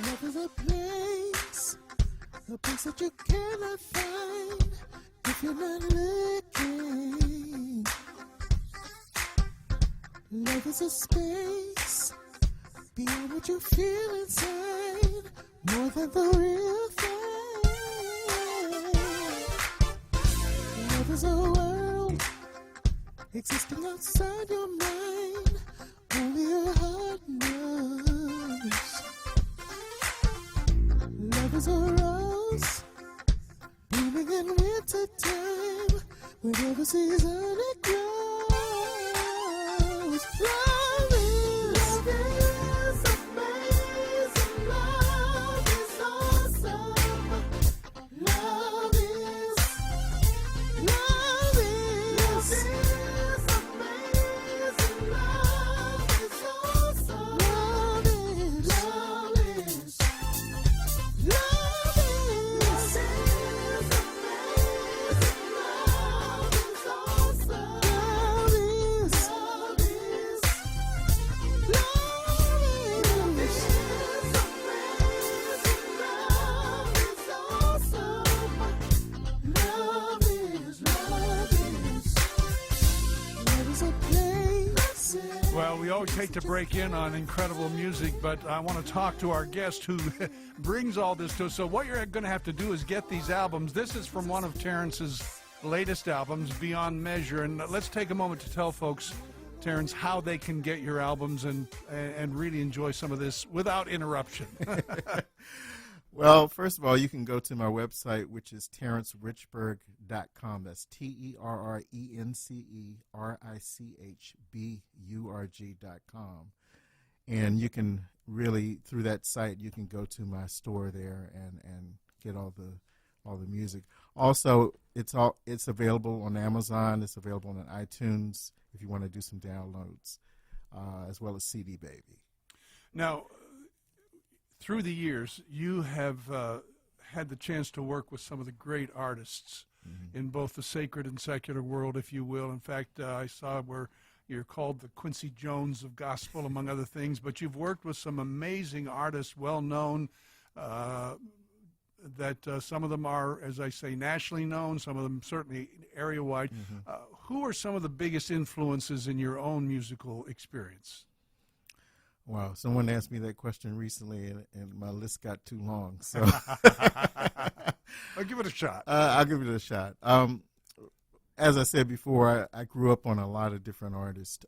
Love is a place that you cannot find if you're not looking. Love is a space beyond what you feel inside, more than the real thing. Love is a world existing outside your mind, only your heart knows. Love is a rose blooming in winter time, whenever season it grows. Love is amazing. Love is awesome. Love is amazing. Love is awesome. Love is amazing. Love is awesome. Love is Well, we always hate to break in on incredible music, but I want to talk to our guest who brings all this to us. So what you're going to have to do is get these albums. This is from one of Terrence's latest albums, Beyond Measure. And let's take a moment to tell folks, Terrence, how they can get your albums and really enjoy some of this without interruption. Well, first of all, you can go to my website, which is terrencerichburg.com. That's TerrenceRichburg.com. And you can really, through that site, you can go to my store there and get all the music. Also, it's available on Amazon. It's available on iTunes if you want to do some downloads, as well as CD Baby. Now, through the years, you have had the chance to work with some of the great artists in both the sacred and secular world, if you will. In fact, I saw where you're called the Quincy Jones of gospel, among other things, but you've worked with some amazing artists, well-known, that some of them are, as I say, nationally known, some of them certainly area-wide. Who are some of the biggest influences in your own musical experience? Wow, someone asked me that question recently, and my list got too long. So I'll give it a shot. I'll give it a shot. As I said before, I grew up on a lot of different artists.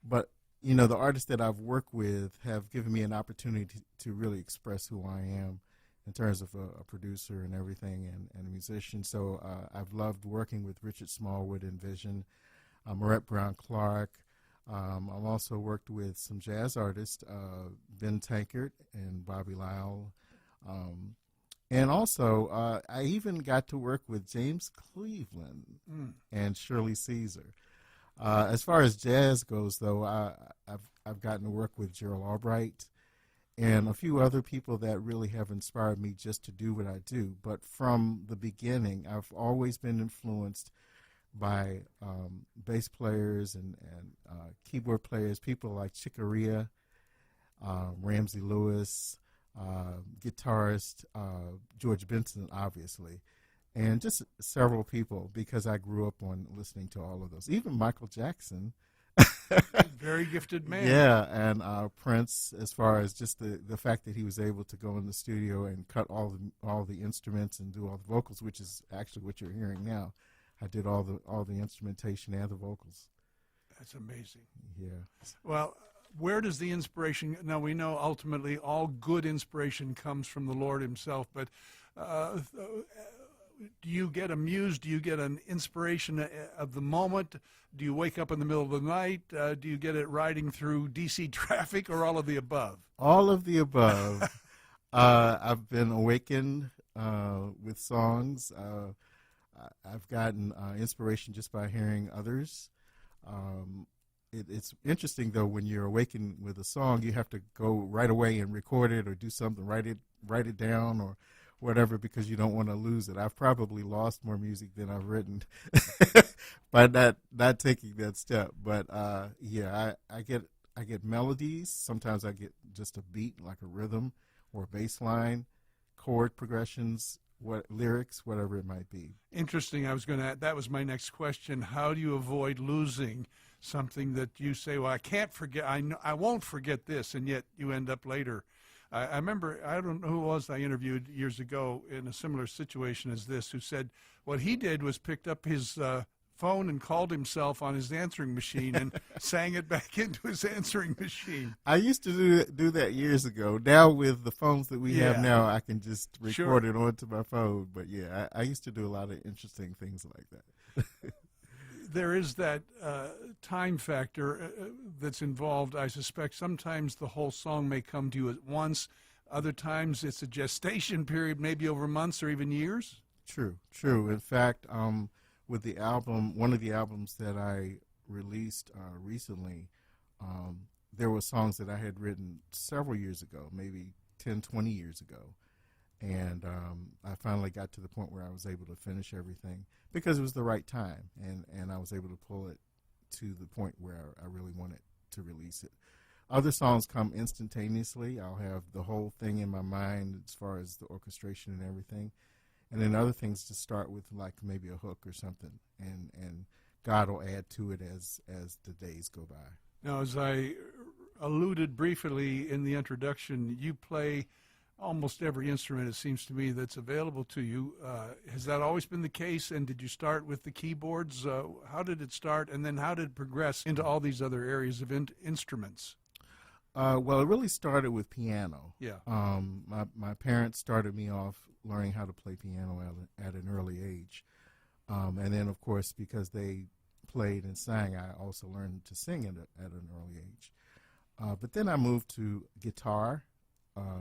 But, you know, the artists that I've worked with have given me an opportunity to really express who I am in terms of a producer and everything and a musician. So I've loved working with Richard Smallwood and Vision, Marette Brown Clark. I've also worked with some jazz artists, Ben Tankard and Bobby Lyle. And also, I even got to work with James Cleveland and Shirley Caesar. As far as jazz goes, though, I've gotten to work with Gerald Albright and a few other people that really have inspired me just to do what I do. But from the beginning, I've always been influenced by bass players and keyboard players, people like Chick Corea, Ramsey Lewis, guitarist George Benson, obviously, and just several people, because I grew up on listening to all of those. Even Michael Jackson. Very gifted man. Yeah, and Prince, as far as just the fact that he was able to go in the studio and cut all the instruments and do all the vocals, which is actually what you're hearing now. I did all the instrumentation and the vocals. That's amazing. Yeah. Well, where does the inspiration? Now we know ultimately all good inspiration comes from the Lord Himself, but do you get a muse? Do you get an inspiration of the moment? Do you wake up in the middle of the night? Do you get it riding through DC traffic, or all of the above? All of the above. I've been awakened with songs. I've gotten inspiration just by hearing others. It's interesting, though, when you're awakened with a song, you have to go right away and record it or do something, write it down or whatever, because you don't want to lose it. I've probably lost more music than I've written by not taking that step. But yeah, I get I get melodies. Sometimes I get just a beat, like a rhythm or a bass line, chord progressions, lyrics, whatever it might be. Interesting. That was my next question. How do you avoid losing something that you say, well, I can't forget, I won't forget this, and yet you end up later. I remember, I don't know who it was I interviewed years ago in a similar situation as this, who said what he did was picked up his phone and called himself on his answering machine and sang it back into his answering machine. I used to do that years ago. Now with the phones that we have now, I can just record it onto my phone. But yeah, I used to do a lot of interesting things like that. There is that time factor that's involved. I suspect sometimes the whole song may come to you at once. Other times it's a gestation period, maybe over months or even years. True. In fact, with the album, one of the albums that I released recently, there were songs that I had written several years ago, maybe 10, 20 years ago. And I finally got to the point where I was able to finish everything because it was the right time, and I was able to pull it to the point where I really wanted to release it. Other songs come instantaneously. I'll have the whole thing in my mind as far as the orchestration and everything. And then other things to start with, like maybe a hook or something, and God will add to it as the days go by. Now, as I alluded briefly in the introduction, you play almost every instrument, it seems to me, that's available to you. Has that always been the case, and did you start with the keyboards? How did it start, and then how did it progress into all these other areas of instruments? Well, it really started with piano. Yeah. My parents started me off learning how to play piano at an early age. And then, of course, because they played and sang, I also learned to sing at an early age. But then I moved to guitar,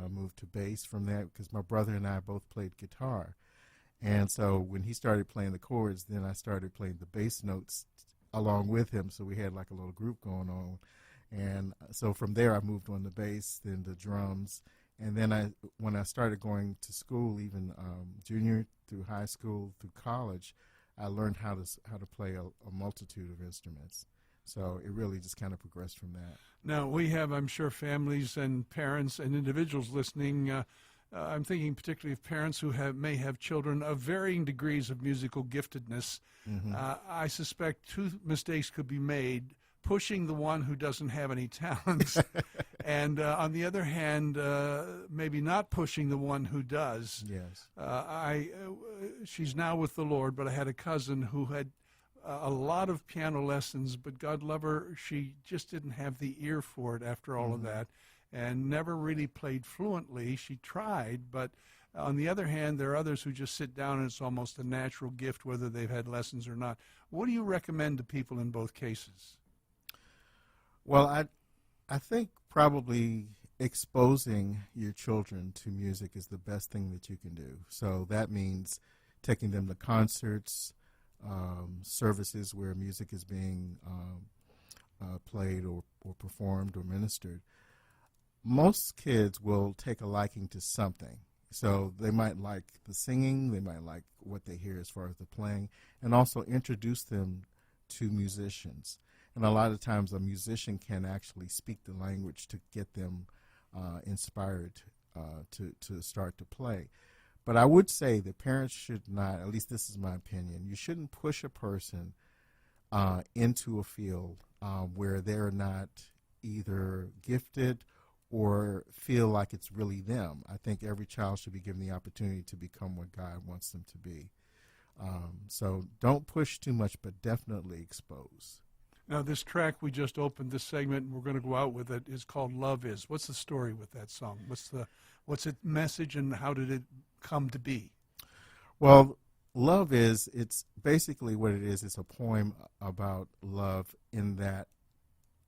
moved to bass from there because my brother and I both played guitar. And so when he started playing the chords, then I started playing the bass notes along with him. So we had like a little group going on. And so from there, I moved on to bass, then the drums. And then when I started going to school, even junior through high school, through college, I learned how to play a multitude of instruments. So it really just kind of progressed from that. Now, we have, I'm sure, families and parents and individuals listening. I'm thinking particularly of parents who may have children of varying degrees of musical giftedness. Mm-hmm. I suspect two mistakes could be made: pushing the one who doesn't have any talents, and on the other hand, maybe not pushing the one who does. Yes. She's now with the Lord, but I had a cousin who had a lot of piano lessons, but God love her, she just didn't have the ear for it after all of that, and never really played fluently. She tried, but on the other hand, there are others who just sit down and it's almost a natural gift whether they've had lessons or not. What do you recommend to people in both cases? Well, I think probably exposing your children to music is the best thing that you can do. So that means taking them to concerts, services where music is being played or performed or ministered. Most kids will take a liking to something. So they might like the singing, they might like what they hear as far as the playing, and also introduce them to musicians. And a lot of times a musician can actually speak the language to get them inspired to start to play. But I would say that parents should not, at least this is my opinion, you shouldn't push a person into a field where they're not either gifted or feel like it's really them. I think every child should be given the opportunity to become what God wants them to be. So don't push too much, but definitely expose. Now, this track we just opened this segment, and we're going to go out with it, is called Love Is. What's the story with that song? What's its message, and how did it come to be? Well, Love Is, it's basically what it is. It's a poem about love, in that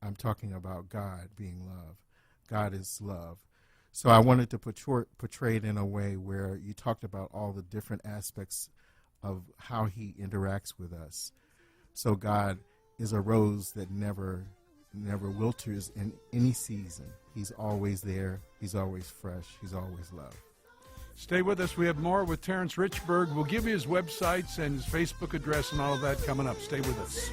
I'm talking about God being love. God is love. So I wanted to portray it in a way where you talked about all the different aspects of how he interacts with us. So God is a rose that never wilters in any season. He's always there. He's always fresh. He's always love. Stay with us. We have more with Terrence Richburg. We'll give you his websites and his Facebook address and all of that coming up. Stay with us.